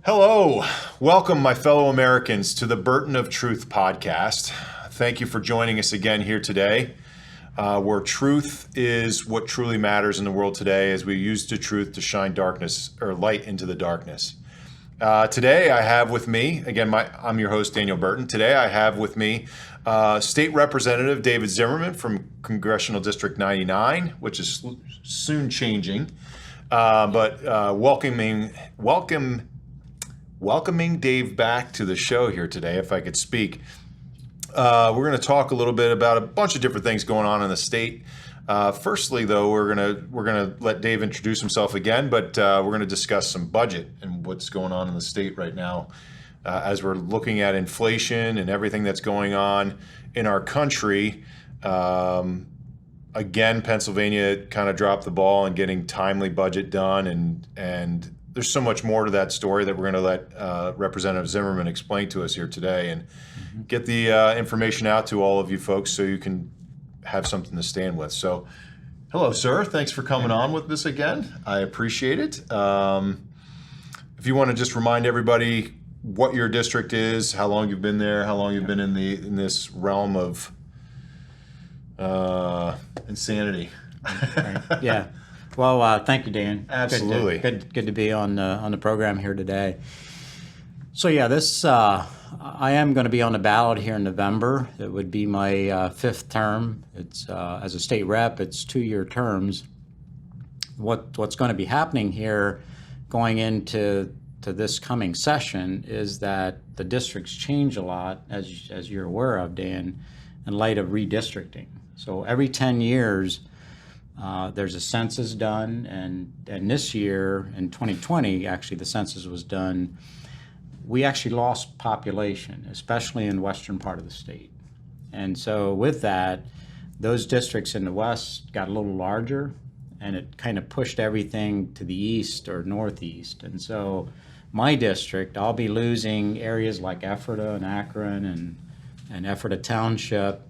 Hello, welcome my fellow Americans to the Burton of Truth podcast. Thank you for joining us again here today, where truth is what truly matters in the world today as we use the truth to shine darkness or light into the darkness. Today I have with me, again, I'm your host, Daniel Burton. Today I have with me State Representative David Zimmerman from Congressional District 99, which is soon changing, but welcoming Dave back to the show here today, if I could speak. We're going to talk a little bit about a bunch of different things going on in the state. Firstly, though, we're gonna let Dave introduce himself again, but we're going to discuss some budget and what's going on in the state right now as we're looking at inflation and everything that's going on in our country. Again, Pennsylvania kind of dropped the ball in getting timely budget done, and there's so much more to that story that we're going to let Representative Zimmerman explain to us here today and get the information out to all of you folks so you can have something to stand with. So, hello, sir. Thanks for coming on with this again. I appreciate it. If you want to just remind everybody what your district is, how long you've been there, how long you've been in this realm of insanity. Right. Yeah. Well, thank you, Dan. Absolutely. Good to be on the program here today. So yeah, this I am going to be on the ballot here in November. It would be my fifth term. It's as a state rep. It's 2-year terms. What's going to be happening here, going into this coming session, is that the districts change a lot, as you're aware of, Dan, in light of redistricting. So every 10 years. There's a census done, and this year, in 2020, actually the census was done. We actually lost population, especially in the western part of the state. And so with that, those districts in the west got a little larger, and it kind of pushed everything to the east or northeast. And so my district, I'll be losing areas like Ephrata and Akron and Ephrata Township,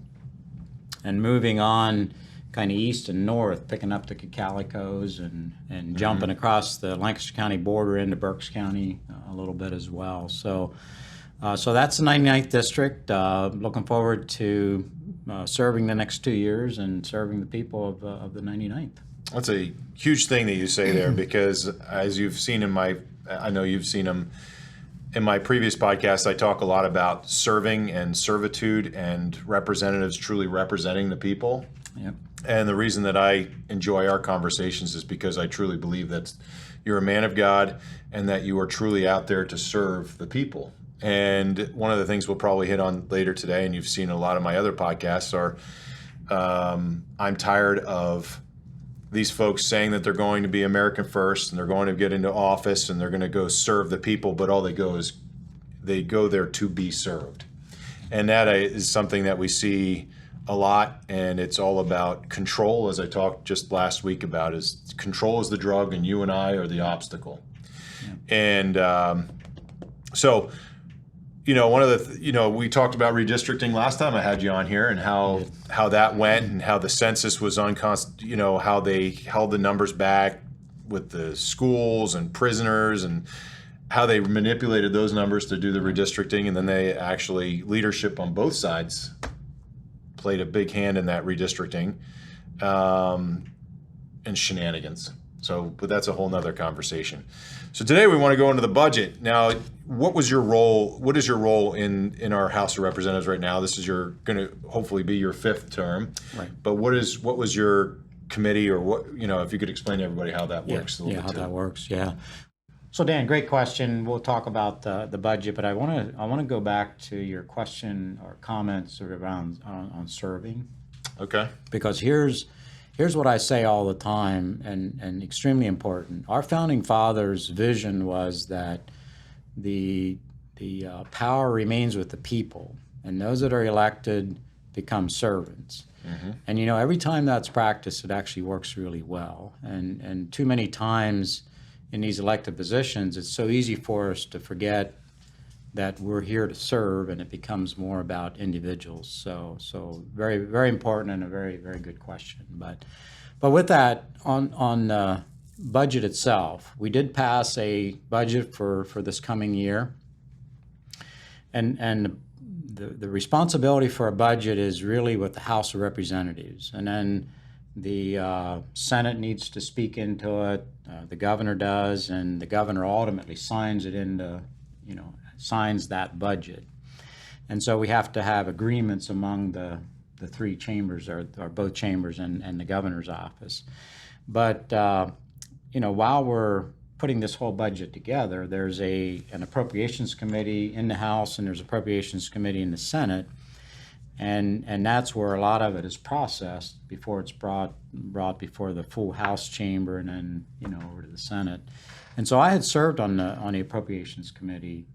and moving on kind of east and north, picking up the Cacalicos and jumping across the Lancaster County border into Berks County a little bit as well. So that's the 99th district. Looking forward to serving the next 2 years and serving the people of the 99th. That's a huge thing that you say there, because as you've seen I know you've seen them in my previous podcast, I talk a lot about serving and servitude and representatives truly representing the people. Yep. And the reason that I enjoy our conversations is because I truly believe that you're a man of God and that you are truly out there to serve the people. And one of the things we'll probably hit on later today, and you've seen a lot of my other podcasts, are I'm tired of these folks saying that they're going to be American first and they're going to get into office and they're going to go serve the people, but all they go there to be served. And that is something that we see a lot, and it's all about control, as I talked just last week about, is control is the drug and you and I are the obstacle. Yeah. And so, one of the, we talked about redistricting last time I had you on here, and how that went, and how the census was how they held the numbers back with the schools and prisoners, and how they manipulated those numbers to do the redistricting, and then they actually, leadership on both sides played a big hand in that redistricting and shenanigans. But that's a whole nother conversation. So today we want to go into the budget. Now, what is your role in our House of Representatives right now? This is going to hopefully be your fifth term. Right. But what was your committee, or what, if you could explain to everybody how that works a little bit. That works. Yeah. So Dan, great question. We'll talk about the budget, but I want to go back to your question or comments sort of around on serving. Okay. Because here's what I say all the time, and extremely important. Our founding fathers' vision was that the power remains with the people, and those that are elected become servants. Mm-hmm. And every time that's practiced, it actually works really well. And too many times in these elected positions, it's so easy for us to forget that we're here to serve, and it becomes more about individuals. So very, very important, and a very, very good question. But with that, on budget itself, we did pass a budget for this coming year. And the responsibility for a budget is really with the House of Representatives. And then the Senate needs to speak into it, the governor does, and the governor ultimately signs it into, signs that budget. And so we have to have agreements among the three chambers, or both chambers and the governor's office. But, while we're putting this whole budget together, there's an appropriations committee in the House and there's an appropriations committee in the Senate. And that's where a lot of it is processed before it's brought before the full House chamber and then, over to the Senate. And so I had served on the appropriations committee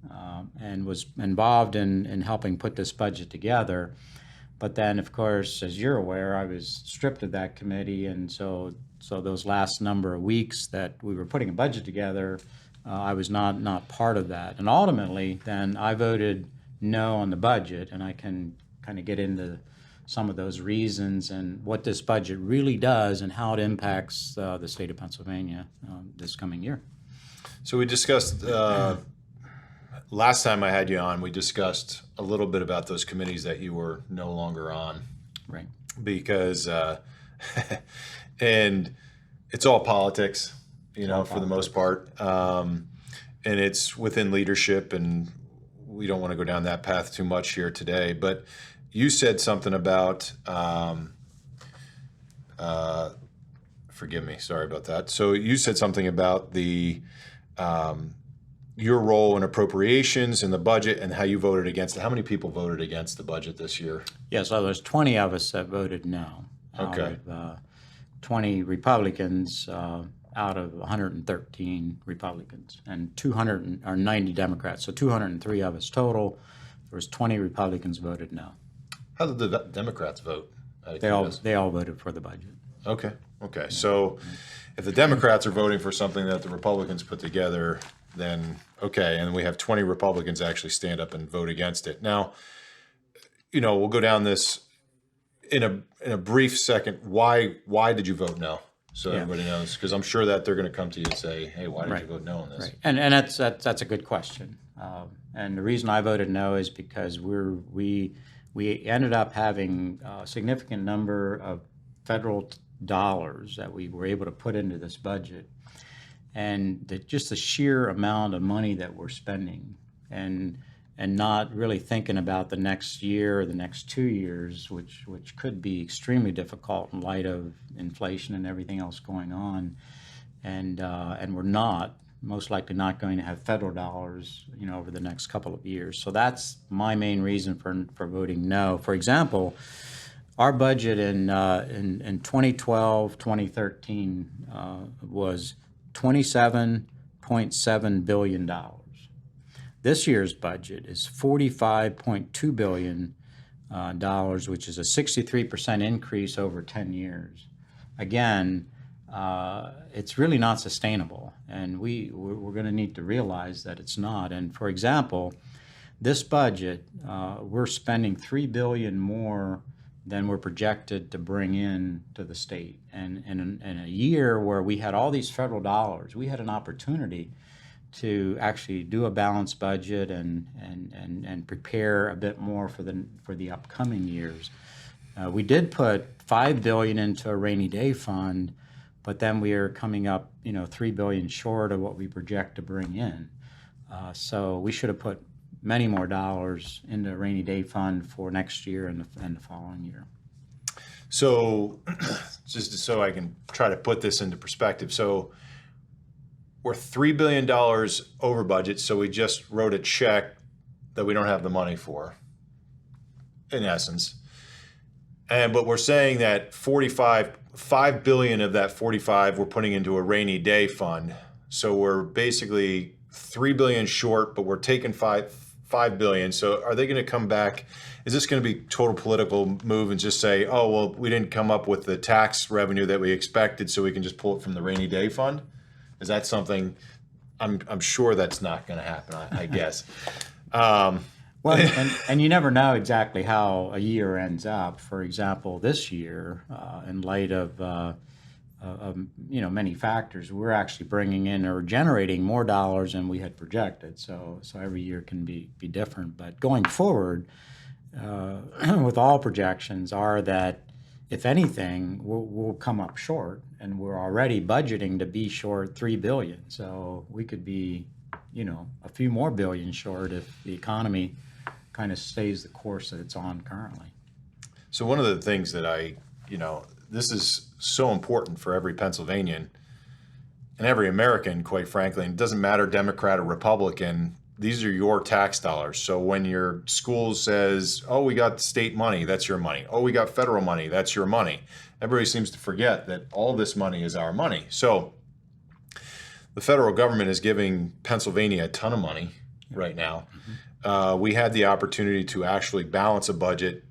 and was involved in helping put this budget together. But then, of course, as you're aware, I was stripped of that committee, and so those last number of weeks that we were putting a budget together, I was not part of that. And ultimately, then I voted no on the budget, and I can kind of get into some of those reasons and what this budget really does and how it impacts the state of Pennsylvania this coming year. So we discussed, last time I had you on, we discussed a little bit about those committees that you were no longer on. Right. Because, and it's all politics, for the most part. And it's within leadership, and we don't want to go down that path too much here today. But you said something about, forgive me, sorry about that. So you said something about your role in appropriations and the budget and how you voted against it. How many people voted against the budget this year? Yeah, so there's 20 of us that voted no. Okay. Out of 20 Republicans out of 113 Republicans and 290 Democrats. So 203 of us total. There was 20 Republicans voted no. How did the Democrats vote? They all voted for the budget. Okay. Okay. So if the Democrats are voting for something that the Republicans put together, then okay. And we have 20 Republicans actually stand up and vote against it. Now, we'll go down this in a brief second. Why did you vote no? So everybody knows, because I'm sure that they're going to come to you and say, hey, why did you vote no on this? Right. And that's a good question. And the reason I voted no is because we ended up having a significant number of federal dollars that we were able to put into this budget, and just the sheer amount of money that we're spending, and not really thinking about the next year or the next 2 years, which could be extremely difficult in light of inflation and everything else going on, and we're most likely not going to have federal dollars, over the next couple of years. So that's my main reason for voting no. For example, our budget in 2012, 2013 was $27.7 billion. This year's budget is $45.2 billion, which is a 63% increase over 10 years. Again, it's really not sustainable, and we're going to need to realize that it's not. And for example, this budget, we're spending $3 billion more than we're projected to bring in to the state. And in a year where we had all these federal dollars, we had an opportunity to actually do a balanced budget and prepare a bit more for the upcoming years. We did put $5 billion into a rainy day fund, but then we are coming up, $3 billion short of what we project to bring in. So we should have put many more dollars into a rainy day fund for next year and the following year. So just so I can try to put this into perspective. So we're $3 billion over budget, so we just wrote a check that we don't have the money for, in essence. But we're saying that $5 billion of that 45 we're putting into a rainy day fund. So we're basically $3 billion short, but we're taking $5 billion. So are they going to come back? Is this going to be total political move and just say, oh, well, we didn't come up with the tax revenue that we expected, so we can just pull it from the rainy day fund? Is that something? I'm sure that's not going to happen, I guess. Well, and you never know exactly how a year ends up. For example, this year, in light of many factors. We're actually bringing in or generating more dollars than we had projected. So every year can be different. But going forward, with all projections are that if anything, we'll come up short, and we're already budgeting to be short $3 billion. So we could be, a few more billion short if the economy kind of stays the course that it's on currently. So one of the things that this is so important for every Pennsylvanian and every American, quite frankly, and it doesn't matter Democrat or Republican, these are your tax dollars. So when your school says, oh, we got state money, that's your money. Oh, we got federal money, that's your money. Everybody seems to forget that all this money is our money. So the federal government is giving Pennsylvania a ton of money right now. We had the opportunity to actually balance a budget,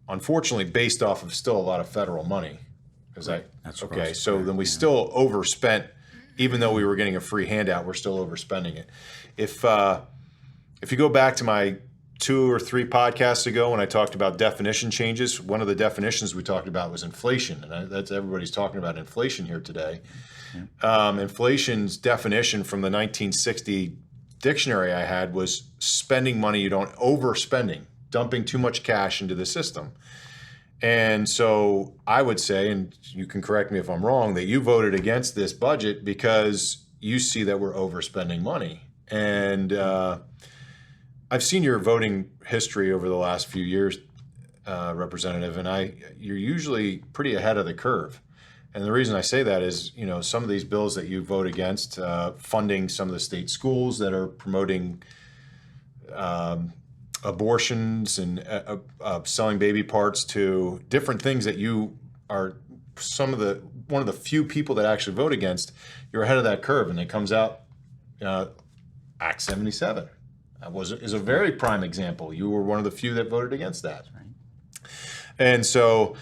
unfortunately, based off of still a lot of federal money. Then we still overspent, even though we were getting a free handout, we're still overspending it. If you go back to my 2 or 3 podcasts ago when I talked about definition changes, one of the definitions we talked about was inflation, and that's everybody's talking about inflation here today. Inflation's definition from the 1960 dictionary I had was spending money you don't, overspending, dumping too much cash into the system. And so I would say, and you can correct me if I'm wrong, that you voted against this budget because you see that we're overspending money. And I've seen your voting history over the last few years, Representative, and you're usually pretty ahead of the curve. And the reason I say that is, some of these bills that you vote against, funding some of the state schools that are promoting abortions and selling baby parts, to different things that you are one of the few people that actually vote against. You're ahead of that curve, and it comes out. Act 77 is a very prime example. You were one of the few that voted against that. Right. And so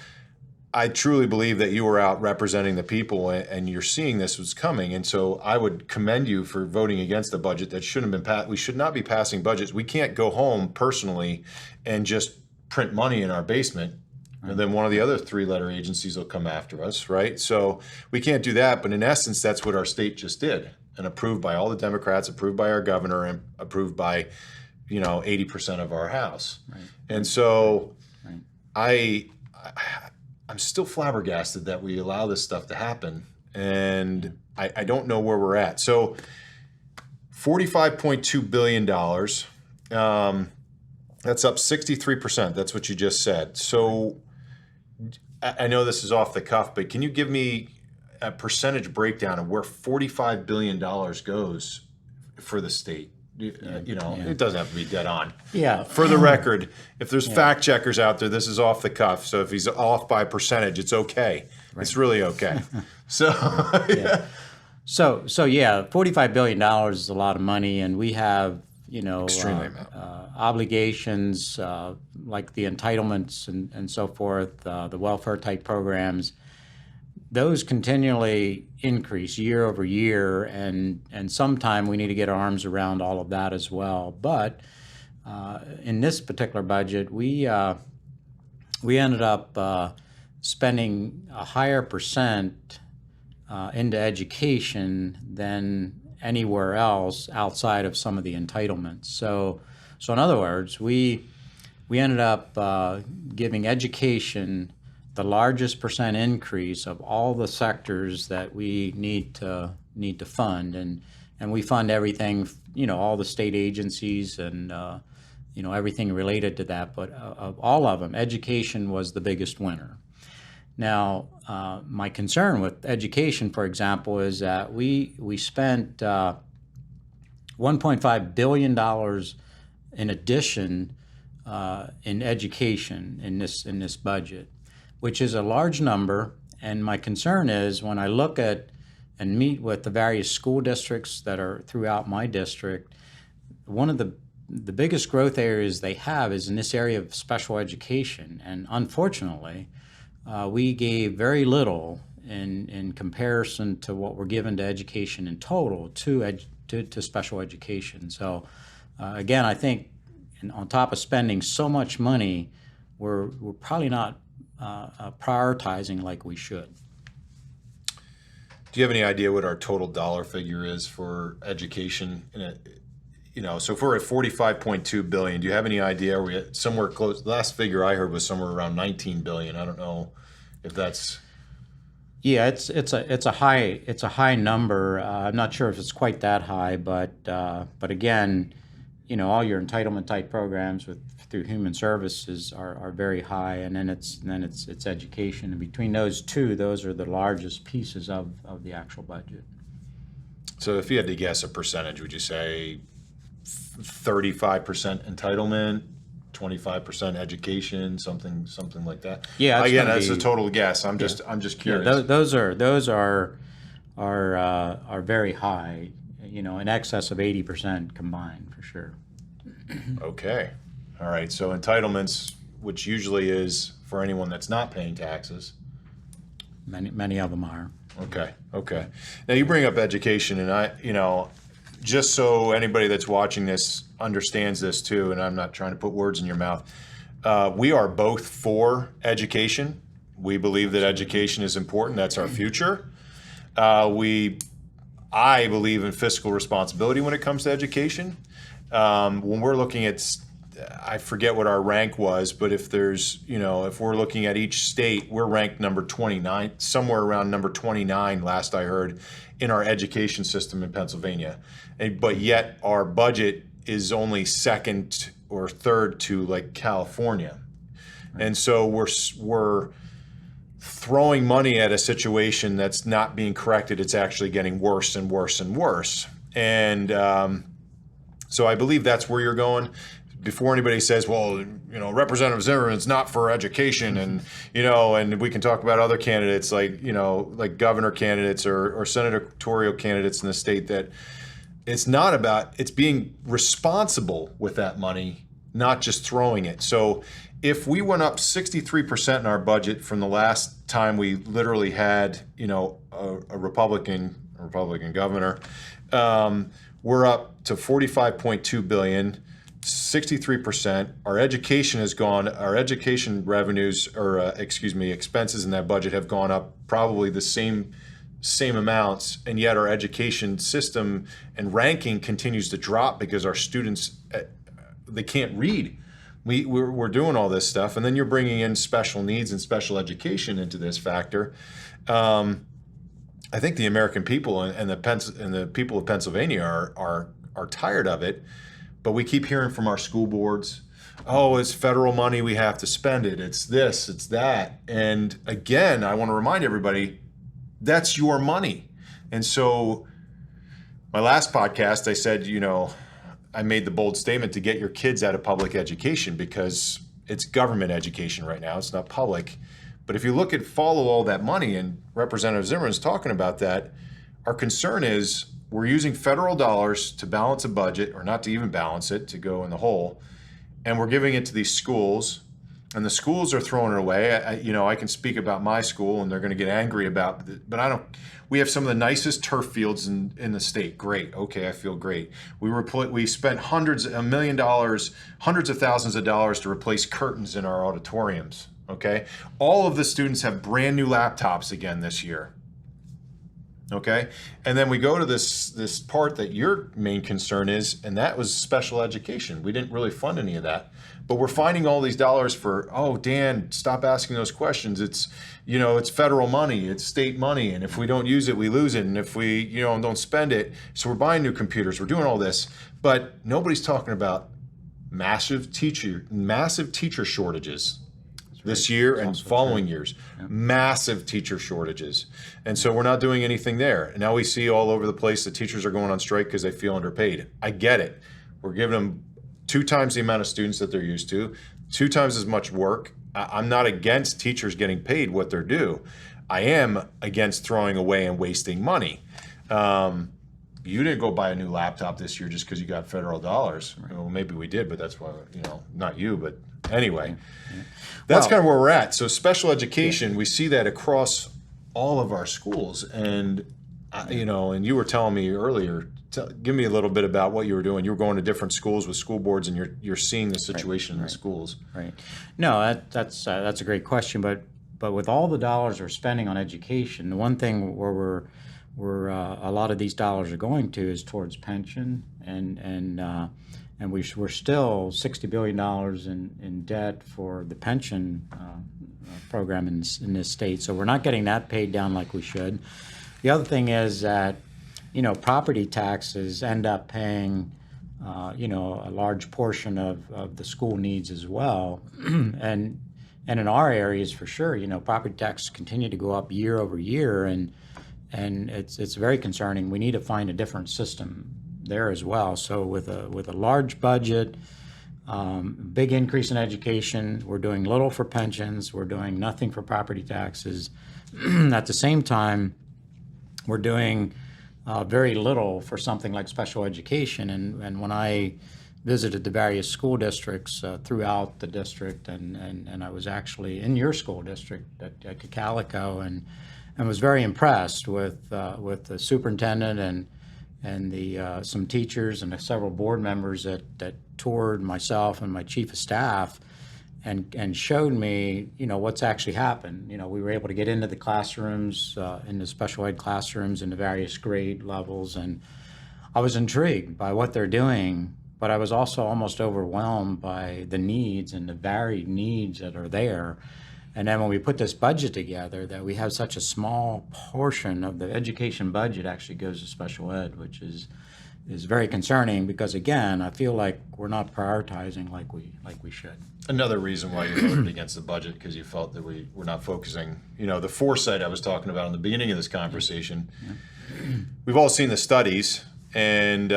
I truly believe that you were out representing the people, and you're seeing this was coming. And so I would commend you for voting against the budget that shouldn't have been passed. We should not be passing budgets. We can't go home personally and just print money in our basement, and then one of the other 3-letter agencies will come after us, right? So we can't do that. But in essence, that's what our state just did, and approved by all the Democrats, approved by our governor, and approved by, 80% of our House. Right. And so I'm still flabbergasted that we allow this stuff to happen, and I don't know where we're at. So $45.2 billion, that's up 63%. That's what you just said. So I know this is off the cuff, but can you give me a percentage breakdown of where $45 billion goes for the state? It doesn't have to be dead on. Yeah. For the record, if there's fact checkers out there, this is off the cuff. So if he's off by percentage, it's okay. Right. It's really okay. So, yeah. So $45 billion is a lot of money, and we have, extremely obligations like the entitlements and so forth, the welfare type programs. Those continually increase year over year, and sometime we need to get our arms around all of that as well. But in this particular budget, we ended up spending a higher percent into education than anywhere else outside of some of the entitlements. So in other words, we ended up giving education the largest percent increase of all the sectors that we need to fund, and we fund everything, all the state agencies and everything related to that. But of all of them, education was the biggest winner. Now, my concern with education, for example, is that we spent $1.5 billion in addition in education in this budget, which is a large number. And my concern is when I look at and meet with the various school districts that are throughout my district, one of the biggest growth areas they have is in this area of special education. And unfortunately, we gave very little in comparison to what we're given to education in total to special education. So again, I think on top of spending so much money, we're probably not prioritizing like we should. Do you have any idea what our total dollar figure is for education? So if we're at 45.2 billion, do you have any idea? Are we at somewhere close? The last figure I heard was somewhere around 19 billion. I don't know if that's. Yeah, it's a high number. I'm not sure if it's quite that high, but again, all your entitlement type programs through human services are very high, and then it's education, and between those two, those are the largest pieces of the actual budget. So if you had to guess a percentage, would you say 35% entitlement, 25% education, something like that? Yeah, again, that's a total guess. I'm just curious. Yeah, those are very high. In excess of 80% combined for sure. Okay, all right. So entitlements, which usually is for anyone that's not paying taxes. Many of them are. Okay. Now you bring up education, and just so anybody that's watching this understands this too, and I'm not trying to put words in your mouth, we are both for education. We believe that education is important. That's our future. I believe in fiscal responsibility when it comes to education. When we're looking at, I forget what our rank was, but if we're looking at each state, we're ranked number 29, somewhere around number 29, last I heard, in our education system in Pennsylvania. But yet our budget is only second or third to like California. Right. And so we're throwing money at a situation that's not being corrected. It's actually getting worse and worse and worse. And so I believe that's where you're going. Before anybody says, well, Representative Zimmerman's not for education, and and we can talk about other candidates like governor candidates or senatorial candidates in the state, that it's not about, it's being responsible with that money, not just throwing it. So if we went up 63% in our budget from the last time we literally had a Republican governor, we're up to 45.2 billion. 63%. Our education has gone. Our education revenues, or expenses in that budget have gone up probably the same amounts, and yet our education system and ranking continues to drop because our students they can't read. We're doing all this stuff, and then you're bringing in special needs and special education into this factor. I think the American people and the people of Pennsylvania are tired of it. But we keep hearing from our school boards, oh, it's federal money, we have to spend it. It's this, it's that. And again, I want to remind everybody, that's your money. And so my last podcast, I said, I made the bold statement to get your kids out of public education because it's government education right now. It's not public. But if you follow all that money, and Representative Zimmerman's talking about that, our concern is, we're using federal dollars to balance a budget, or not to even balance it, to go in the hole, and we're giving it to these schools, and the schools are throwing it away. I can speak about my school, and they're going to get angry about it, but I don't. We have some of the nicest turf fields in the state. Great, okay, I feel great. We spent hundreds of thousands of dollars to replace curtains in our auditoriums. Okay, all of the students have brand new laptops again this year. Okay, and then we go to this part that your main concern is, and that was special education. We didn't really fund any of that, but we're finding all these dollars for, oh, Dan, stop asking those questions. It's federal money, it's state money, and if we don't use it, we lose it, and if we don't spend it, so we're buying new computers, we're doing all this, but nobody's talking about massive teacher shortages. This year and following years, massive teacher shortages. And so we're not doing anything there. And now we see all over the place that teachers are going on strike because they feel underpaid. I get it. We're giving them 2 times the amount of students that they're used to, 2 times as much work. I'm not against teachers getting paid what they're due. I am against throwing away and wasting money. You didn't go buy a new laptop this year just because you got federal dollars. Right. Well, maybe we did, but that's why, not you, but anyway. Yeah. That's kind of where we're at. So special education, we see that across all of our schools. And, and you were telling me earlier, give me a little bit about what you were doing. You were going to different schools with school boards, and you're seeing the situation in the schools. Right. No, that's a great question. But with all the dollars we're spending on education, the one thing where a lot of these dollars are going to is towards pension, and we're still $60 billion in debt for the pension program in this state. So we're not getting that paid down like we should. The other thing is that, property taxes end up paying, a large portion of the school needs as well. And in our areas, for sure, property taxes continue to go up year over year, and it's very concerning. We need to find a different system there as well. So with a large budget, big increase in education, we're doing little for pensions, we're doing nothing for property taxes. At the same time, we're doing very little for something like special education. And when I visited the various school districts throughout the district, and I was actually in your school district at Cocalico, and was very impressed with the superintendent and the some teachers and several board members that toured myself and my chief of staff and showed me, what's actually happened. We were able to get into the classrooms, in the special ed classrooms in the various grade levels, and I was intrigued by what they're doing, but I was also almost overwhelmed by the needs and the varied needs that are there. And then when we put this budget together, that we have such a small portion of the education budget actually goes to special ed, which is very concerning, because again, I feel like we're not prioritizing like we should. Another reason why you voted against the budget, because you felt that we were not focusing, the foresight I was talking about in the beginning of this conversation. Yeah. We've all seen the studies, and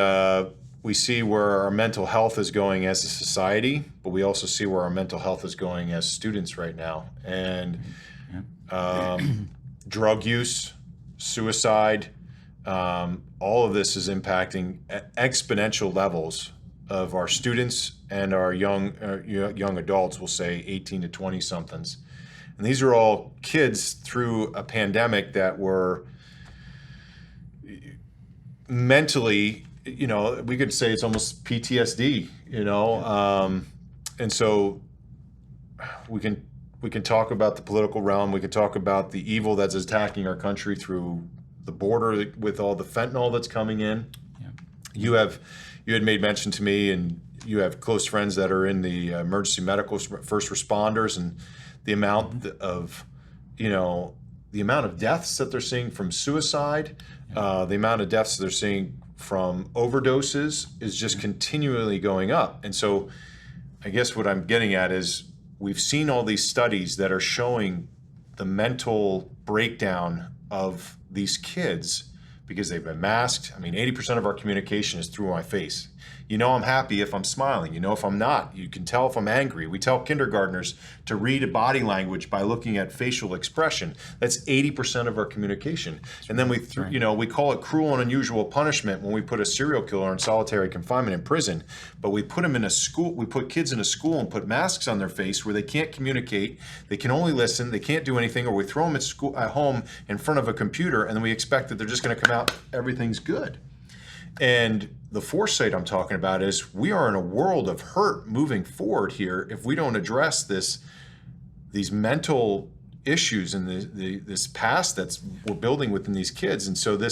we see where our mental health is going as a society, but we also see where our mental health is going as students right now. And drug use, suicide, all of this is impacting exponential levels of our students and our young adults, we'll say 18 to 20 somethings. And these are all kids through a pandemic that were mentally, we could say it's almost PTSD, and so we can talk about the political realm. We can talk about the evil that's attacking our country through the border with all the fentanyl that's coming in. Yeah. You had made mention to me, and you have close friends that are in the emergency medical first responders, and the amount of, the amount of deaths that they're seeing from suicide, the amount of deaths they're seeing from overdoses is just continually going up. And so I guess what I'm getting at is we've seen all these studies that are showing the mental breakdown of these kids because they've been masked. 80% of our communication is through my face. I'm happy if I'm smiling. If I'm not. You can tell if I'm angry. We tell kindergartners to read a body language by looking at facial expression. That's 80% of our communication. And then we call it cruel and unusual punishment when we put a serial killer in solitary confinement in prison. But we put them in a school. We put kids in a school and put masks on their face where they can't communicate. They can only listen. They can't do anything. Or we throw them at home in front of a computer, and then we expect that they're just going to come out, everything's good. And the foresight I'm talking about is we are in a world of hurt moving forward here if we don't address these mental issues and this past we're building within these kids. And so the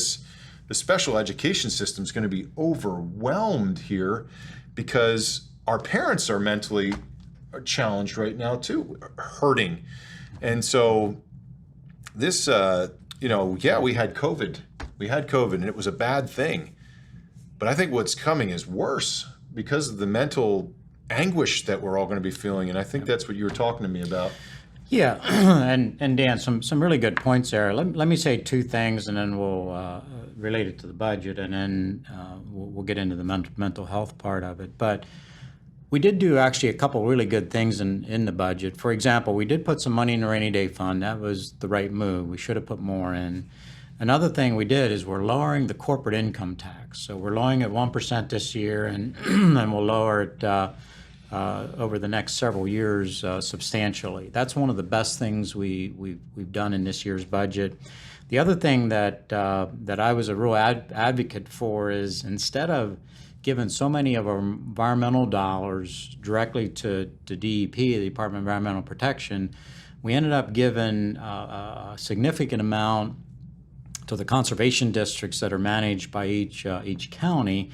special education system is going to be overwhelmed here because our parents are mentally challenged right now too, hurting. And so this, we had COVID. We had COVID, and it was a bad thing. But I think what's coming is worse because of the mental anguish that we're all going to be feeling. And I think that's what you were talking to me about. Yeah, and Dan, some really good points there. Let me say two things, and then we'll relate it to the budget, and then we'll get into the mental health part of it. But we did do actually a couple really good things in the budget. For example, we did put some money in the rainy day fund. That was the right move. We should have put more in. Another thing we did is we're lowering the corporate income tax. So we're lowering it 1% this year, and we'll lower it over the next several years substantially. That's one of the best things we've done in this year's budget. The other thing that I was a real advocate for is instead of giving so many of our environmental dollars directly to DEP, the Department of Environmental Protection, we ended up giving a significant amount to the conservation districts that are managed by each county.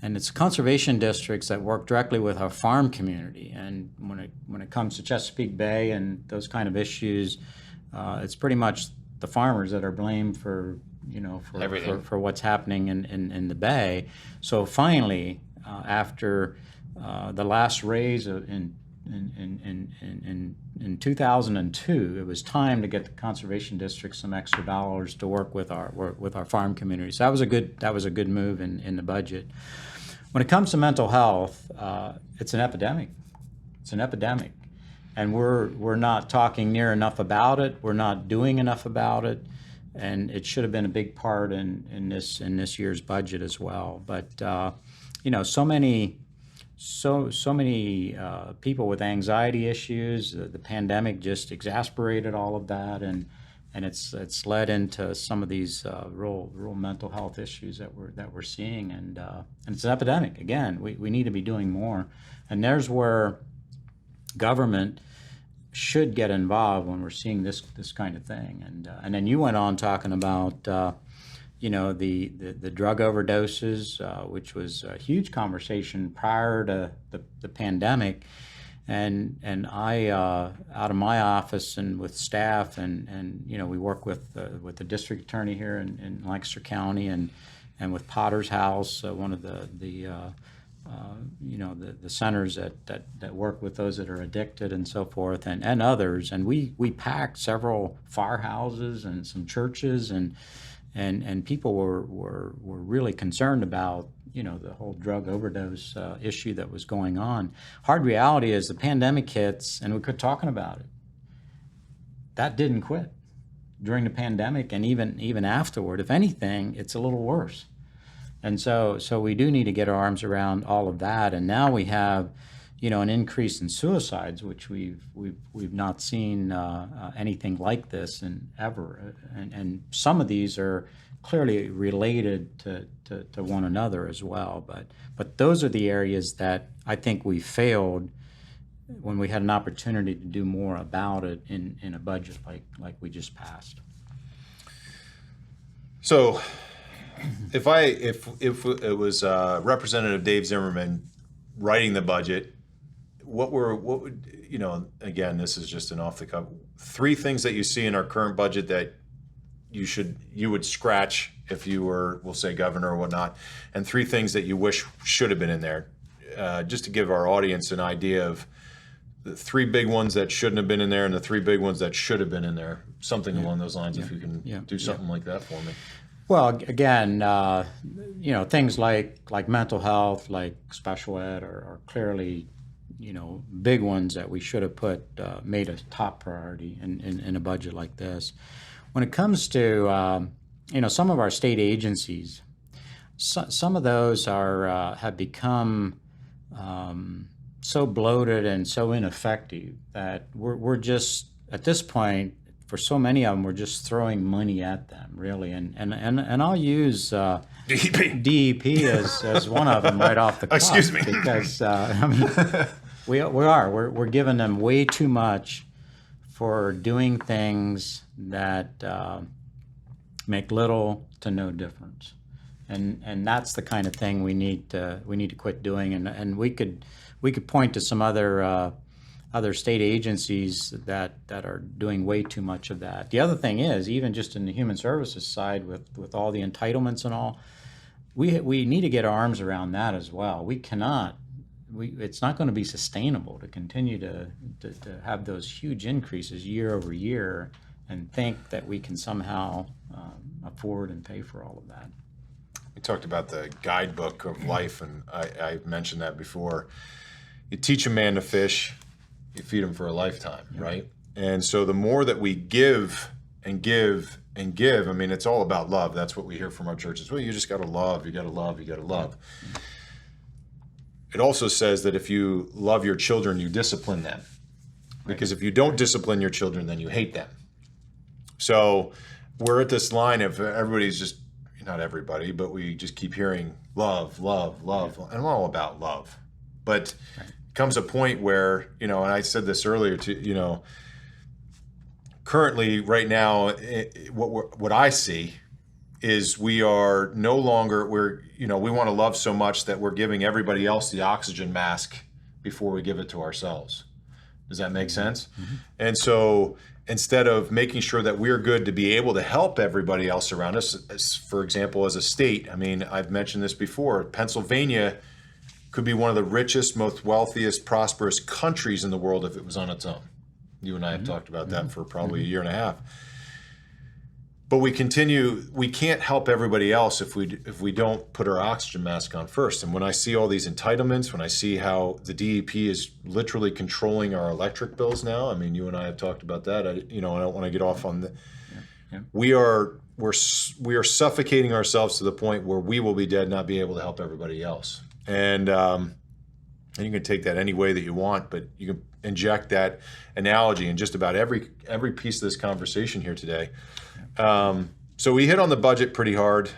And it's conservation districts that work directly with our farm community. And when it comes to Chesapeake Bay and those kind of issues, it's pretty much the farmers that are blamed for for what's happening in the bay. So finally, after the last raise in 2002, it was time to get the conservation district some extra dollars to work with our farm community. So that was a good move in the budget. When it comes to mental health, it's an epidemic. It's an epidemic, and we're not talking near enough about it. We're not doing enough about it, and it should have been a big part in this year's budget as well. But so many people with anxiety issues. The pandemic just exacerbated all of that, and it's led into some of these real mental health issues that we're seeing, and it's an epidemic. Again, we need to be doing more, and there's where government should get involved when we're seeing this kind of thing. And then you went on talking about the drug overdoses, which was a huge conversation prior to the pandemic. And I, out of my office and with staff, and we work with the district attorney here in Lancaster County, and with Potter's House, one of the centers that work with those that are addicted and so forth, and others. And we packed several firehouses and some churches, and people were really concerned about the whole drug overdose issue that was going on. Hard reality is the pandemic hits, and we quit talking about it. That didn't quit during the pandemic, and even afterward. If anything, it's a little worse. And so we do need to get our arms around all of that. And now we have an increase in suicides, which we've not seen anything like this in ever. And some of these are clearly related to one another as well. But those are the areas that I think we failed when we had an opportunity to do more about it in a budget like we just passed. So if it was Representative Dave Zimmerman writing the budget, what would again, this is just an off the cuff, 3 things that you see in our current budget that you would scratch if you were, we'll say, governor or whatnot, and 3 things that you wish should have been in there, just to give our audience an idea of the 3 big ones that shouldn't have been in there and the 3 big ones that should have been in there, something along those lines. If you can do something like that for me. Well, again, things like mental health, like special ed, are clearly, big ones that we should have made a top priority in a budget like this. When it comes to, some of our state agencies, some of those have become so bloated and so ineffective that we're just, at this point, for so many of them, we're just throwing money at them, really. And I'll use DEP as one of them right off the cuff. Excuse me. Because, we're giving them way too much for doing things that make little to no difference. And that's the kind of thing we need to quit doing. And we could point to some other state agencies that are doing way too much of that. The other thing is, even just in the human services side with all the entitlements and all, we need to get our arms around that as well. It's not going to be sustainable to continue to have those huge increases year over year and think that we can somehow afford and pay for all of that. We talked about the guidebook of life, and I mentioned that before. You teach a man to fish, you feed him for a lifetime, right? And so the more that we give and give and give, it's all about love. That's what we hear from our churches. Well, you just got to love, you got to love, you got to love. It also says that if you love your children, you discipline them. Because if you don't discipline your children, then you hate them. So we're at this line of everybody's just, not everybody, but we just keep hearing love, love, love. And we're all about love. But comes a point where, and I said this earlier currently right now, what I see is we are no longer, we want to love so much that we're giving everybody else the oxygen mask before we give it to ourselves. Does that make sense? Mm-hmm. And so instead of making sure that we're good to be able to help everybody else around us, for example, as a state, I mean, I've mentioned this before, Pennsylvania could be one of the richest, most wealthiest, prosperous countries in the world if it was on its own. You and I have talked about that for probably a year and a half. But we can't help everybody else if we don't put our oxygen mask on first. And when I see all these entitlements, when I see how the DEP is literally controlling our electric bills now, I mean, you and I have talked about that. I don't want to get off on the. Yeah. We are suffocating ourselves to the point where we will be dead, not be able to help everybody else. And you can take that any way that you want, but you can inject that analogy in just about every piece of this conversation here today. So we hit on the budget pretty hard.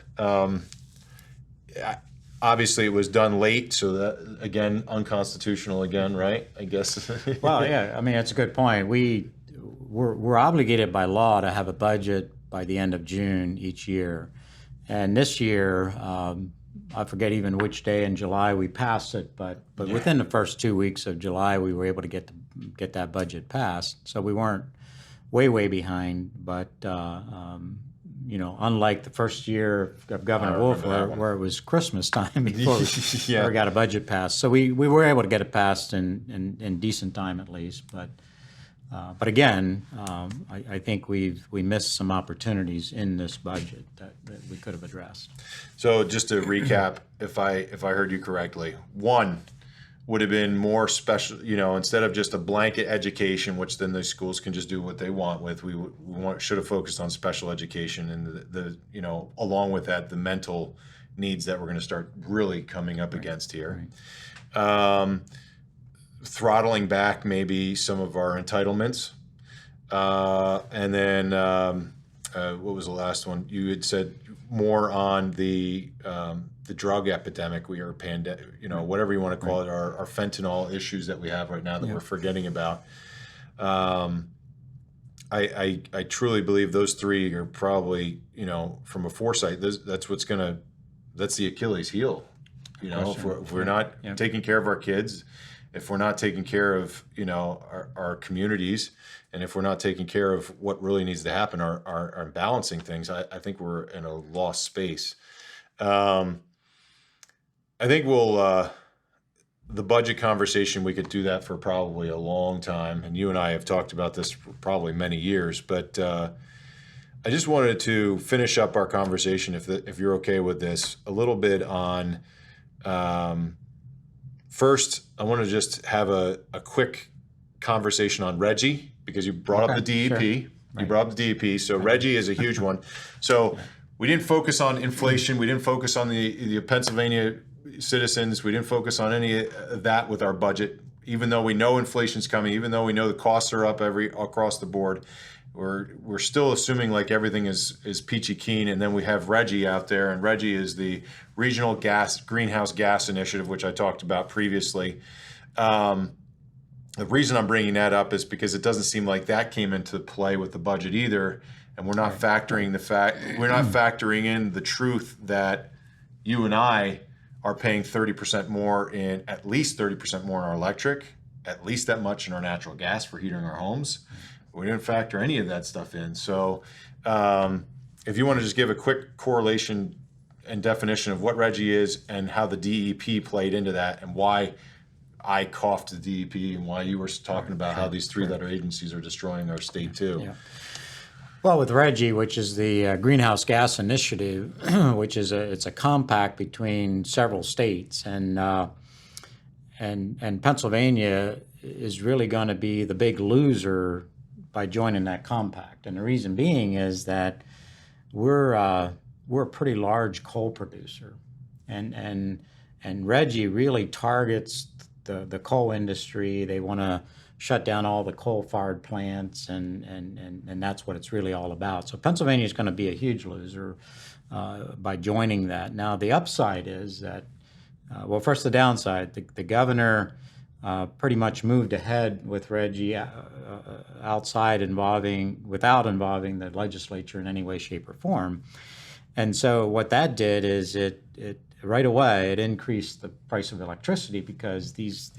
Obviously, it was done late, so that, again, unconstitutional again, right? I guess. Well, yeah, I mean, that's a good point. We're obligated by law to have a budget by the end of June each year. And this year, I forget even which day in July we passed it, but within the first 2 weeks of July, we were able to get that budget passed. So we weren't way behind, but unlike the first year of Governor Wolf, where it was Christmas time before we ever got a budget passed. So we were able to get it passed in decent time at least. But again, I think we missed some opportunities in this budget that we could have addressed. So just to recap, if I heard you correctly, one would have been more special, instead of just a blanket education, which then the schools can just do what they want with, should have focused on special education and the along with that, the mental needs that we're going to start really coming up against here. Right. Throttling back maybe some of our entitlements. And then what was the last one? You had said more on the drug epidemic. We are whatever you want to call it, our fentanyl issues that we have right now that we're forgetting about. I truly believe those three are probably, from a foresight, that's the Achilles heel. If we're not taking care of our kids, if we're not taking care of, our communities, and if we're not taking care of what really needs to happen, our balancing things, I think we're in a lost space. I think the budget conversation, we could do that for probably a long time. And you and I have talked about this for probably many years, but I just wanted to finish up our conversation, if you're okay with this, a little bit on, first, I want to just have a quick conversation on RGGI, because you brought up the DEP. Sure. Right. You brought up the DEP, so RGGI is a huge one. So we didn't focus on inflation. We didn't focus on the Pennsylvania citizens. We didn't focus on any of that with our budget, even though we know inflation's coming, even though we know the costs are up across the board. We're still assuming like everything is peachy keen, and then we have RGGI out there, and RGGI is the Regional Greenhouse Gas Initiative, which I talked about previously. The reason I'm bringing that up is because it doesn't seem like that came into play with the budget either, and we're not factoring in the truth that you and I are paying 30% more at least 30% more in our electric, at least that much in our natural gas for heating our homes. We didn't factor any of that stuff in. So if you want to just give a quick correlation and definition of what RGGI is and how the DEP played into that, and why I coughed the DEP, and why you were talking about how these three-letter agencies are destroying our state too. Yeah. Well, with RGGI, which is the Greenhouse Gas Initiative, which is it's a compact between several states, and Pennsylvania is really going to be the big loser by joining that compact. And the reason being is that we're a pretty large coal producer, and RGGI really targets the coal industry. They want to shut down all the coal-fired plants, and that's what it's really all about. So Pennsylvania is going to be a huge loser by joining that. Now, the upside is that, first the downside, the governor pretty much moved ahead with RGGI without involving the legislature in any way, shape, or form. And so what that did is it right away it increased the price of electricity, because these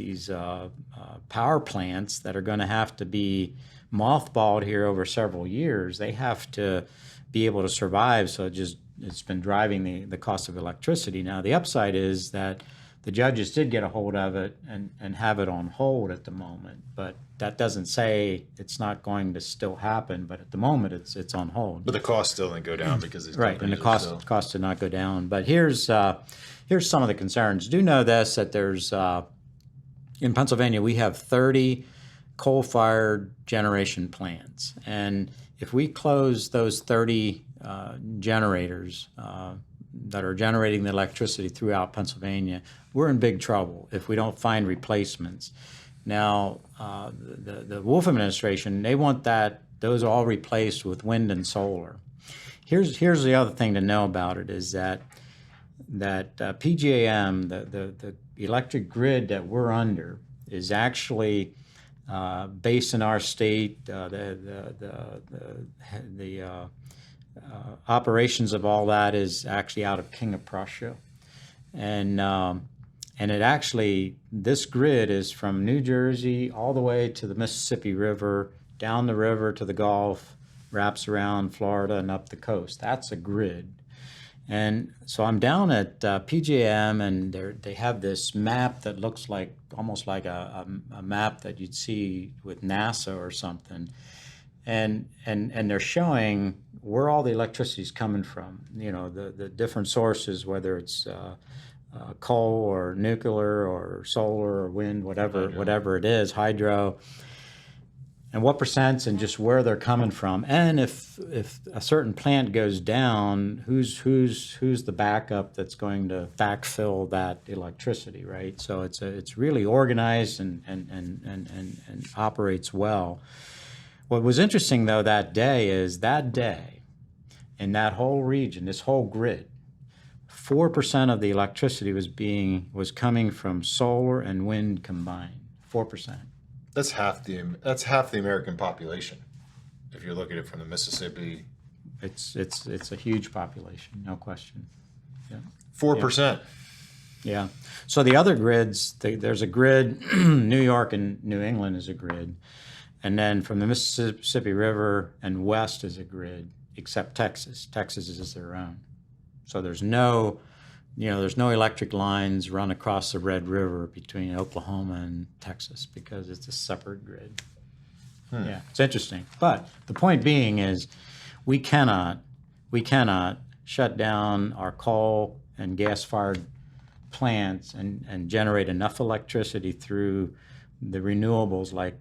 power plants that are going to have to be mothballed here over several years, they have to be able to survive. So it's been driving the cost of electricity. Now the upside is that the judges did get a hold of it and have it on hold at the moment, but that doesn't say it's not going to still happen. But at the moment, it's on hold. But the cost still didn't go down because these Right, and the companies are cost did not go down. But here's some of the concerns. Do know this, that there's in Pennsylvania we have 30 coal-fired generation plants, and if we close those 30 generators that are generating the electricity throughout Pennsylvania, we're in big trouble if we don't find replacements. Now, the Wolf administration, they want those all replaced with wind and solar. Here's the other thing to know about it is that PJM, the electric grid that we're under, is actually based in our state. The operations of all that is actually out of King of Prussia, and it actually, this grid is from New Jersey all the way to the Mississippi River, down the river to the Gulf, wraps around Florida and up the coast. That's a grid. And so I'm down at PJM, and they have this map that looks like almost like a map that you'd see with NASA or something. And they're showing where all the electricity is coming from, the different sources, whether it's coal or nuclear or solar or wind, whatever it is, hydro, and what percents and just where they're coming from. And if a certain plant goes down, who's the backup that's going to backfill that electricity, right? So it's really organized and operates well. What was interesting, though, that day in that whole region, this whole grid, 4% of the electricity was coming from solar and wind combined. 4%. That's half the American population. If you look at it from the Mississippi, it's a huge population, no question. Yeah. 4%. Yeah. So the other grids, there's a grid. New York and New England is a grid. And then from the Mississippi River and west is a grid, except Texas. Texas is their own. So there's no electric lines run across the Red River between Oklahoma and Texas, because it's a separate grid. Yeah, it's interesting. But the point being is we cannot shut down our coal and gas-fired plants and generate enough electricity through the renewables like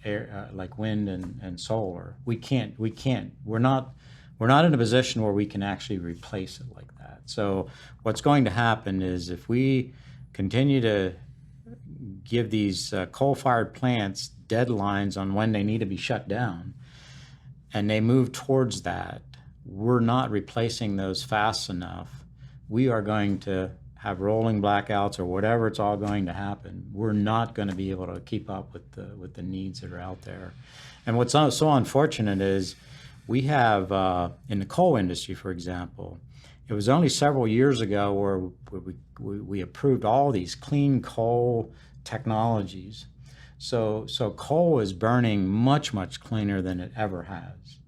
air, like wind and solar. We can't. We're not in a position where we can actually replace it like that. So what's going to happen is, if we continue to give these coal-fired plants deadlines on when they need to be shut down, and they move towards that, we're not replacing those fast enough, we are going to have rolling blackouts or whatever. It's all going to happen. We're not going to be able to keep up with the needs that are out there. And what's so unfortunate is we have in the coal industry, for example, it was only several years ago where we approved all these clean coal technologies. So coal is burning much, much cleaner than it ever has.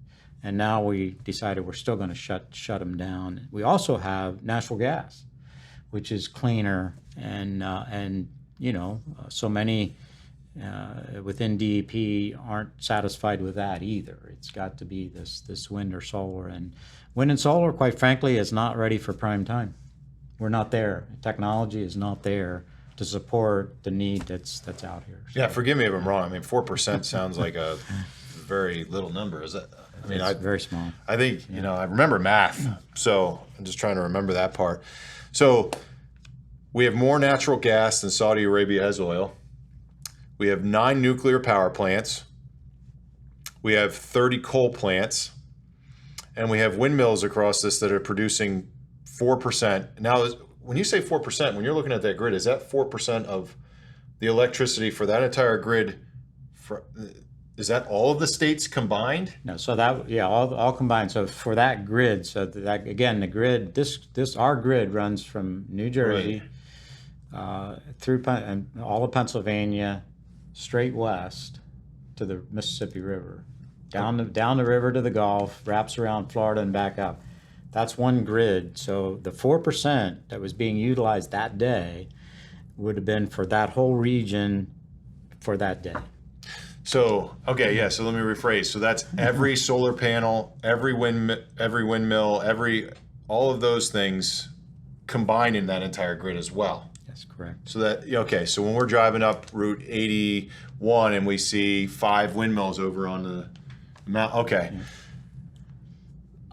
And now we decided we're still going to shut them down. We also have natural gas, which is cleaner, and so many within DEP aren't satisfied with that either. It's got to be this wind or solar, and wind and solar, quite frankly, is not ready for prime time. We're not there. Technology is not there to support the need that's out here. So, yeah, forgive me if I'm wrong. I mean, 4% sounds like a very little number. Is that? I mean, it's very small. I think I remember math, so I'm just trying to remember that part. So we have more natural gas than Saudi Arabia has oil. We have 9 nuclear power plants. We have 30 coal plants. And we have windmills across this that are producing 4%. Now, when you say 4%, when you're looking at that grid, is that 4% of the electricity for that entire grid Is that all of the states combined? No, so that, yeah, all combined. So for that grid, so that, again, the grid, our grid runs from New Jersey through and all of Pennsylvania, straight west to the Mississippi River, down the river to the Gulf, wraps around Florida and back up. That's one grid. So the 4% that was being utilized that day would have been for that whole region for that day. So, okay, yeah, so let me rephrase. So that's every solar panel, every windmill, all of those things combined in that entire grid as well. That's correct. So that, okay, so when we're driving up Route 81 and we see 5 windmills over on the mount, okay. Yeah.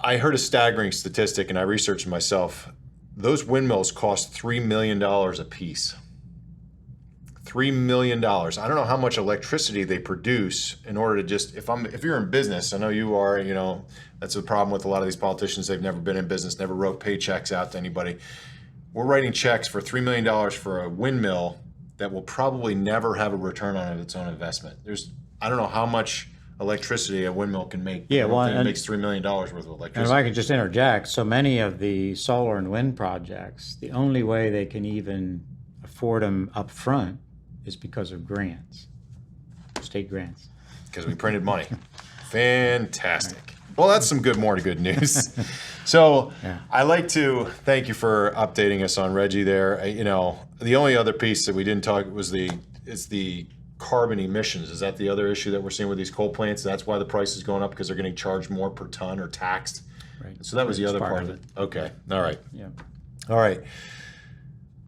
I heard a staggering statistic and I researched myself. Those windmills cost $3 million a piece. $3 million. I don't know how much electricity they produce in order to just, if you're in business, I know you are, you know, that's the problem with a lot of these politicians. They've never been in business, never wrote paychecks out to anybody. We're writing checks for $3 million for a windmill that will probably never have a return on its own investment. I don't know how much electricity a windmill can make. Yeah, well, it makes $3 million worth of electricity. And if I could just interject, so many of the solar and wind projects, the only way they can even afford them up front is because of grants, state grants. Because we printed money. Fantastic. Well, that's some more good news. So yeah. I like to thank you for updating us on Reggie there. You know, the only other piece that we didn't talk was the carbon emissions. Is that the other issue that we're seeing with these coal plants? That's why the price is going up, because they're getting charged more per ton or taxed. Right. So that was the other part of it. Okay. All right. Yeah. All right.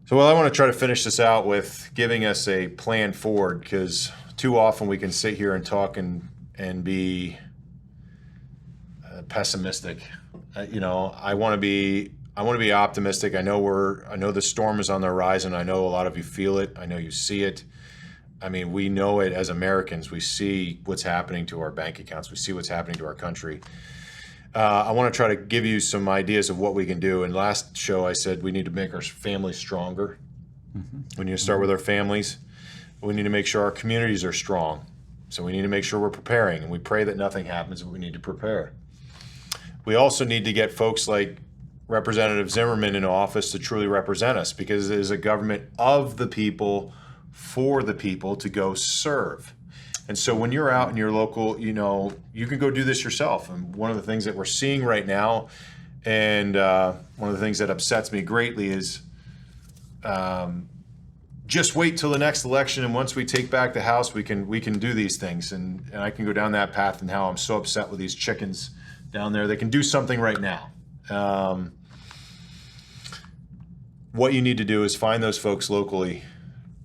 So, I want to try to finish this out with giving us a plan forward, because too often we can sit here and talk and be pessimistic. You know, I want to be optimistic. I know the storm is on the horizon. I know a lot of you feel it. I know you see it. I mean, we know it as Americans. We see what's happening to our bank accounts. We see what's happening to our country. I want to try to give you some ideas of what we can do. And last show I said we need to make our families stronger. Mm-hmm. We need to start with our families. We need to make sure our communities are strong. So we need to make sure we're preparing. And we pray that nothing happens, but we need to prepare. We also need to get folks like Representative Zimmerman in office to truly represent us, because it is a government of the people, for the people, to go serve. And so when you're out in your local, you know, you can go do this yourself. And one of the things that we're seeing right now, and one of the things that upsets me greatly, is just wait till the next election, and once we take back the House, we can do these things. And I can go down that path, and how I'm so upset with these chickens down there. They can do something right now. What you need to do is find those folks locally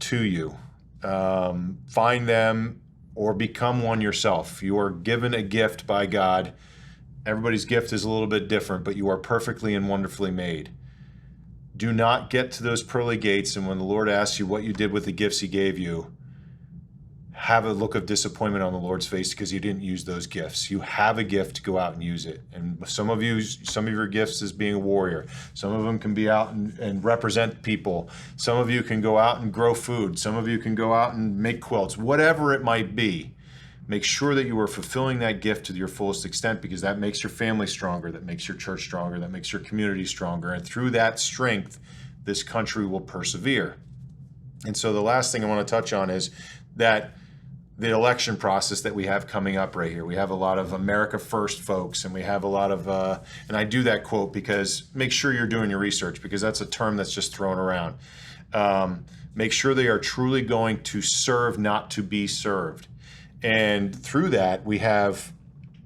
to you. Find them, or become one yourself. You are given a gift by God. Everybody's gift is a little bit different, but you are perfectly and wonderfully made. Do not get to those pearly gates, and when the Lord asks you what you did with the gifts he gave you, have a look of disappointment on the Lord's face, because you didn't use those gifts. You have a gift, to go out and use it. And some of your gifts is being a warrior. Some of them can be out and represent people. Some of you can go out and grow food. Some of you can go out and make quilts. Whatever it might be, make sure that you are fulfilling that gift to your fullest extent, because that makes your family stronger, that makes your church stronger, that makes your community stronger. And through that strength, this country will persevere. And so the last thing I want to touch on is that the election process that we have coming up right here. We have a lot of America First folks, and we have a lot of, and I do that quote because make sure you're doing your research, because that's a term that's just thrown around. Make sure they are truly going to serve, not to be served. And through that, we have,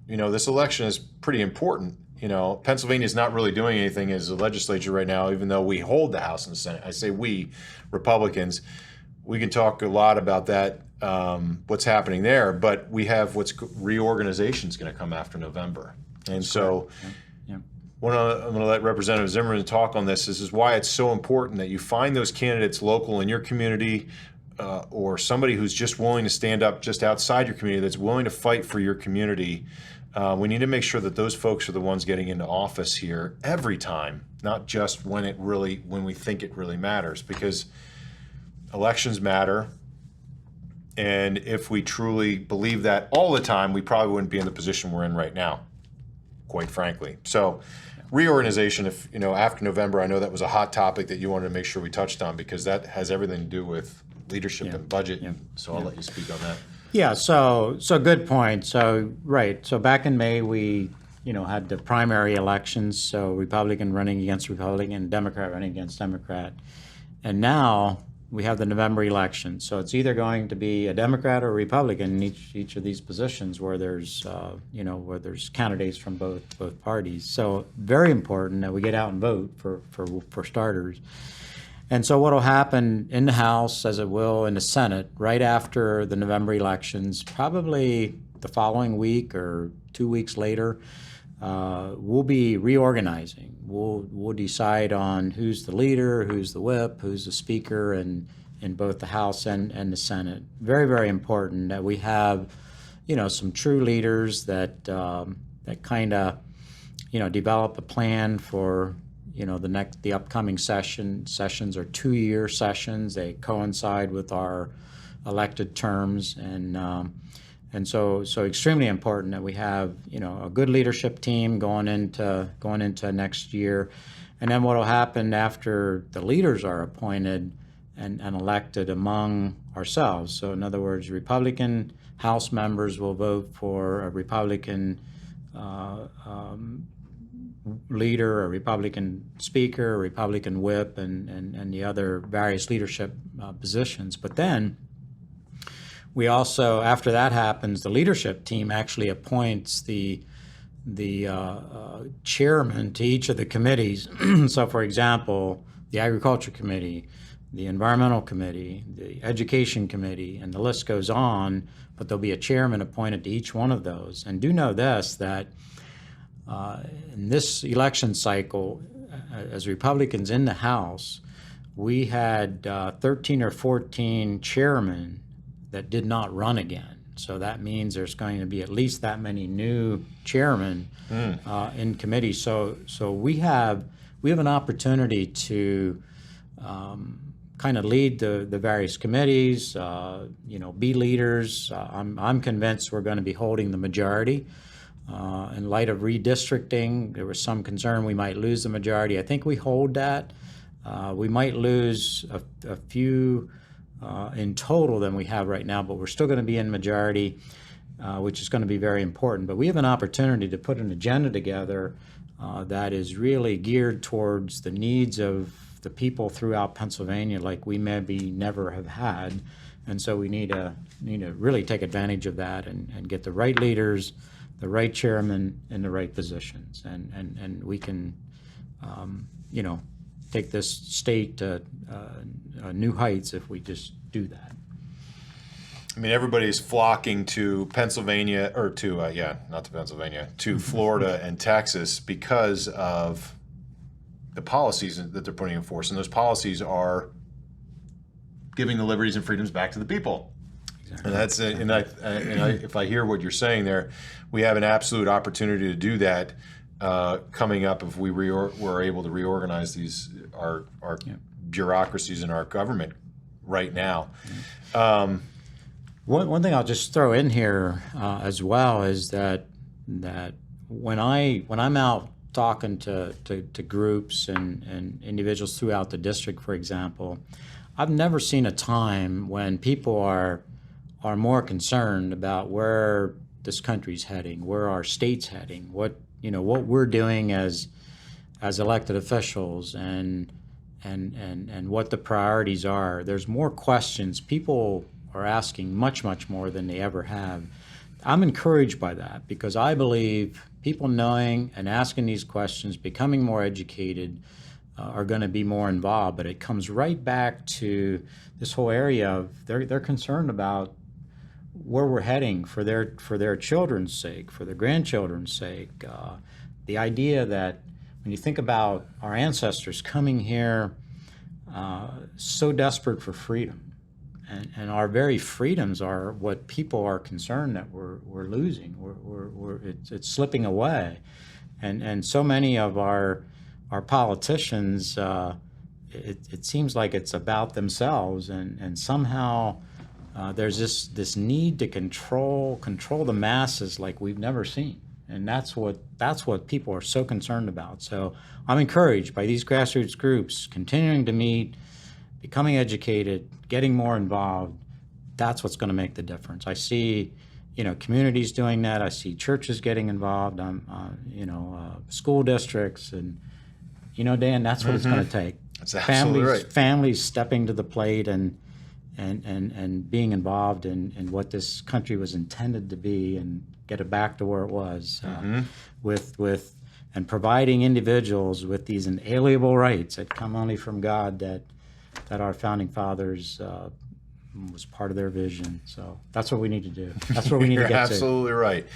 you know, this election is pretty important. You know, Pennsylvania is not really doing anything as a legislature right now, even though we hold the House and the Senate. I say we, Republicans. We can talk a lot about that, what's happening there, but we have reorganization is going to come after November. And that's so I'm going to let Representative Zimmerman talk on this. This is why it's so important that you find those candidates local in your community, or somebody who's just willing to stand up just outside your community, that's willing to fight for your community. We need to make sure that those folks are the ones getting into office here every time, not just when we think it really matters, because elections matter. And if we truly believe that all the time, we probably wouldn't be in the position we're in right now, quite frankly. So reorganization, if after November, I know that was a hot topic that you wanted to make sure we touched on, because that has everything to do with leadership and budget. So I'll let you speak on that. Yeah, so good point. So right, so back in May we had the primary elections, so Republican running against Republican, Democrat running against Democrat, and now we have the November election. So it's either going to be a Democrat or a Republican in each of these positions where there's where there's candidates from both parties. So very important that we get out and vote for starters. And so what will happen in the House, as it will in the Senate, right after the November elections, probably the following week or 2 weeks later, we'll be reorganizing. We'll decide on who's the leader, who's the whip, who's the speaker, in both the House and the Senate. Very, very important that we have, some true leaders that kind of, develop a plan for the upcoming sessions are 2-year sessions. They coincide with our elected terms, and so extremely important that we have a good leadership team going into next year. And then what will happen after the leaders are appointed and elected among ourselves? So in other words, Republican House members will vote for a Republican leader, a Republican speaker, a Republican whip, and the other various leadership positions. But then we also, after that happens, the leadership team actually appoints the chairman to each of the committees. So, for example, the Agriculture Committee, the Environmental Committee, the Education Committee, and the list goes on, but there'll be a chairman appointed to each one of those. And do know this, that in this election cycle, as Republicans in the House, we had 13 or 14 chairmen that did not run again. So that means there's going to be at least that many new chairmen in committee. So we have an opportunity to kind of lead the various committees, be leaders. I'm convinced we're going to be holding the majority. In light of redistricting, there was some concern we might lose the majority. I think we hold that. We might lose a few in total than we have right now, but we're still going to be in majority, which is going to be very important. But we have an opportunity to put an agenda together that is really geared towards the needs of the people throughout Pennsylvania, like we maybe never have had. And so we need to really take advantage of that and get the right leaders, the right chairman in the right positions, and we can, take this state to new heights if we just do that. I mean, everybody's flocking to Pennsylvania, or to not to Pennsylvania, to Florida and Texas because of the policies that they're putting in force, and those policies are giving the liberties and freedoms back to the people. Exactly. And that's if I hear what you're saying there, we have an absolute opportunity to do that coming up if we're able to reorganize our bureaucracies in our government right now. One thing I'll just throw in here as well is that when I'm out talking to groups and individuals throughout the district, for example, I've never seen a time when people are more concerned about where this country's heading, where our state's heading, what we're doing as elected officials, and what the priorities are. There's more questions. People are asking much more than they ever have. I'm encouraged by that because I believe people knowing and asking these questions, becoming more educated, are going to be more involved. But it comes right back to this whole area of they're concerned about where we're heading for their children's sake, for their grandchildren's sake. The idea that when you think about our ancestors coming here so desperate for freedom, and our very freedoms are what people are concerned that we're losing. It's slipping away, and so many of our politicians, it seems like it's about themselves, and somehow there's this need to control the masses like we've never seen, and that's what people are so concerned about. So I'm encouraged by these grassroots groups continuing to meet, becoming educated, getting more involved. That's what's going to make the difference. I see, communities doing that. I see churches getting involved. School districts, and Dan, that's what it's going to take. That's absolutely right. Families stepping to the plate and being involved in what this country was intended to be, and get it back to where it was, and providing individuals with these inalienable rights that come only from God, that our founding fathers was part of their vision. So that's what we need to do. That's where we need to get to. You're absolutely right.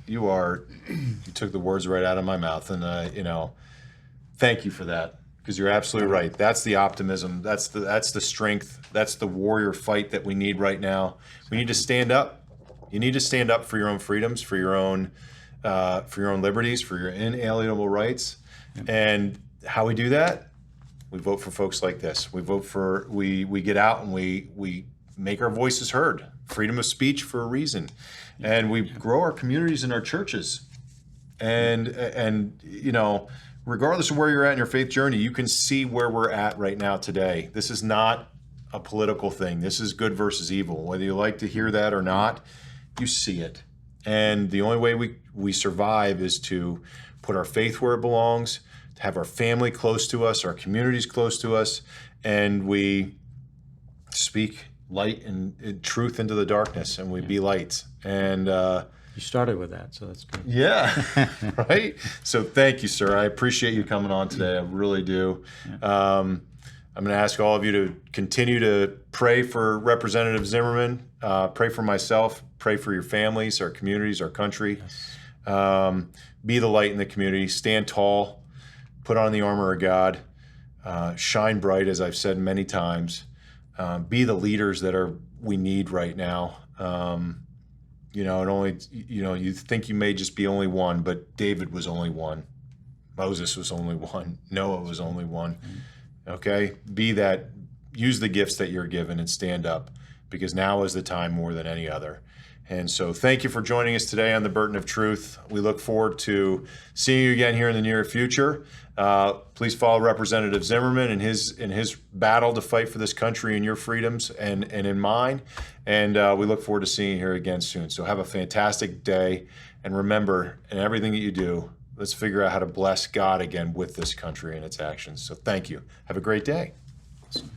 You took the words right out of my mouth, and thank you for that, because you're absolutely right. That's the optimism. That's the strength. That's the warrior fight that we need right now. We need to stand up. You need to stand up for your own freedoms, for your own liberties, for your inalienable rights. And how we do that? We vote for folks like this. We get out and we make our voices heard. Freedom of speech for a reason. And we grow our communities and our churches. And regardless of where you're at in your faith journey, you can see where we're at right now today. This is not a political thing. This is good versus evil. Whether you like to hear that or not, you see it. And the only way we survive is to put our faith where it belongs, to have our family close to us, our communities close to us, and we speak light and truth into the darkness, and we be lights. And you started with that, so that's good. Yeah, right? So thank you, sir. I appreciate you coming on today. I really do. Yeah. I'm going to ask all of you to continue to pray for Representative Zimmerman, pray for myself, pray for your families, our communities, our country. Yes. Be the light in the community. Stand tall. Put on the armor of God. Shine bright, as I've said many times. Be the leaders that we need right now. You think you may just be only one, but David was only one. Moses was only one. Noah was only one. Okay? Be that. Use the gifts that you're given and stand up, because now is the time more than any other. And so thank you for joining us today on the Burton of Truth. We look forward to seeing you again here in the near future. Please follow Representative Zimmerman in his battle to fight for this country and your freedoms and in mine. And we look forward to seeing you here again soon. So have a fantastic day. And remember, in everything that you do, let's figure out how to bless God again with this country and its actions. So thank you. Have a great day. Awesome.